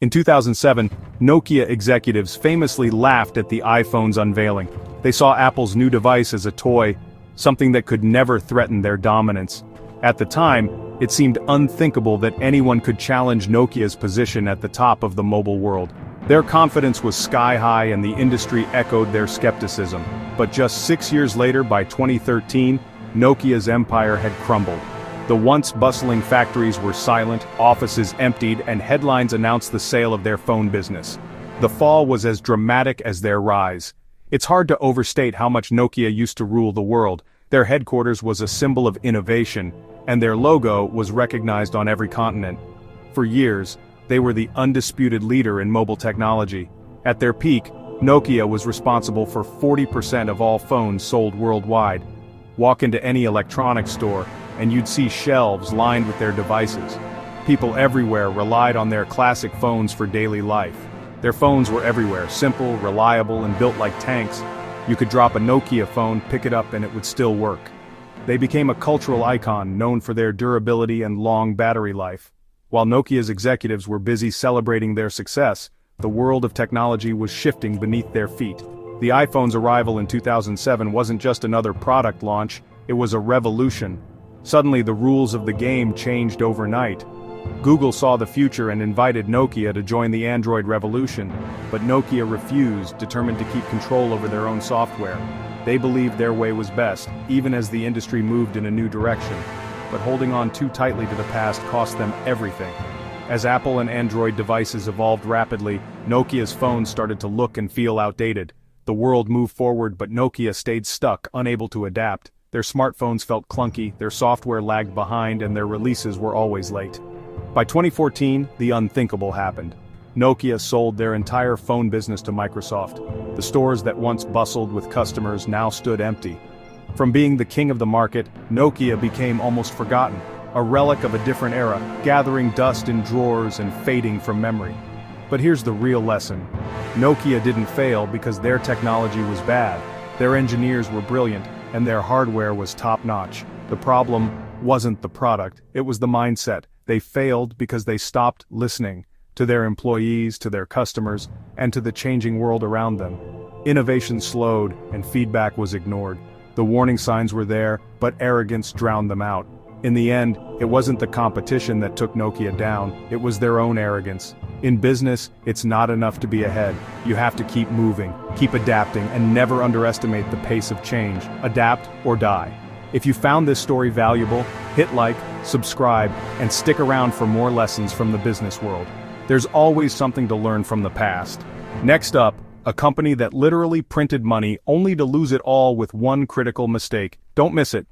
In 2007, Nokia executives famously laughed at the iPhone's unveiling. They saw Apple's new device as a toy, something that could never threaten their dominance. At the time, it seemed unthinkable that anyone could challenge Nokia's position at the top of the mobile world. Their confidence was sky high and the industry echoed their skepticism. But just 6 years later, by 2013, Nokia's empire had crumbled. The once bustling factories were silent, offices emptied, and headlines announced the sale of their phone business. The fall was as dramatic as their rise. It's hard to overstate how much Nokia used to rule the world. Their headquarters was a symbol of innovation, and their logo was recognized on every continent. For years, they were the undisputed leader in mobile technology. At their peak, Nokia was responsible for 40% of all phones sold worldwide. Walk into any electronics store, and you'd see shelves lined with their devices. People everywhere relied on their classic phones for daily life. Their phones were everywhere, simple, reliable, and built like tanks. You could drop a Nokia phone, pick it up, and it would still work. They became a cultural icon known for their durability and long battery life. While Nokia's executives were busy celebrating their success, the world of technology was shifting beneath their feet. The iPhone's arrival in 2007 wasn't just another product launch, it was a revolution. Suddenly the rules of the game changed overnight. Google saw the future and invited Nokia to join the Android revolution, but Nokia refused, determined to keep control over their own software. They believed their way was best, even as the industry moved in a new direction. But holding on too tightly to the past cost them everything. As Apple and Android devices evolved rapidly, Nokia's phones started to look and feel outdated. The world moved forward, but Nokia stayed stuck, unable to adapt. Their smartphones felt clunky, their software lagged behind, and their releases were always late. By 2014, the unthinkable happened. Nokia sold their entire phone business to Microsoft. The stores that once bustled with customers now stood empty. From being the king of the market, Nokia became almost forgotten, a relic of a different era, gathering dust in drawers and fading from memory. But here's the real lesson. Nokia didn't fail because their technology was bad. Their engineers were brilliant, and their hardware was top-notch. The problem wasn't the product, it was the mindset. They failed because they stopped listening to their employees, to their customers, and to the changing world around them. Innovation slowed, and feedback was ignored. The warning signs were there, but arrogance drowned them out. In the end, it wasn't the competition that took Nokia down, it was their own arrogance. In business, it's not enough to be ahead. You have to keep moving, keep adapting, and never underestimate the pace of change. Adapt or die. If you found this story valuable, hit like, subscribe, and stick around for more lessons from the business world. There's always something to learn from the past. Next up, a company that literally printed money only to lose it all with one critical mistake. Don't miss it.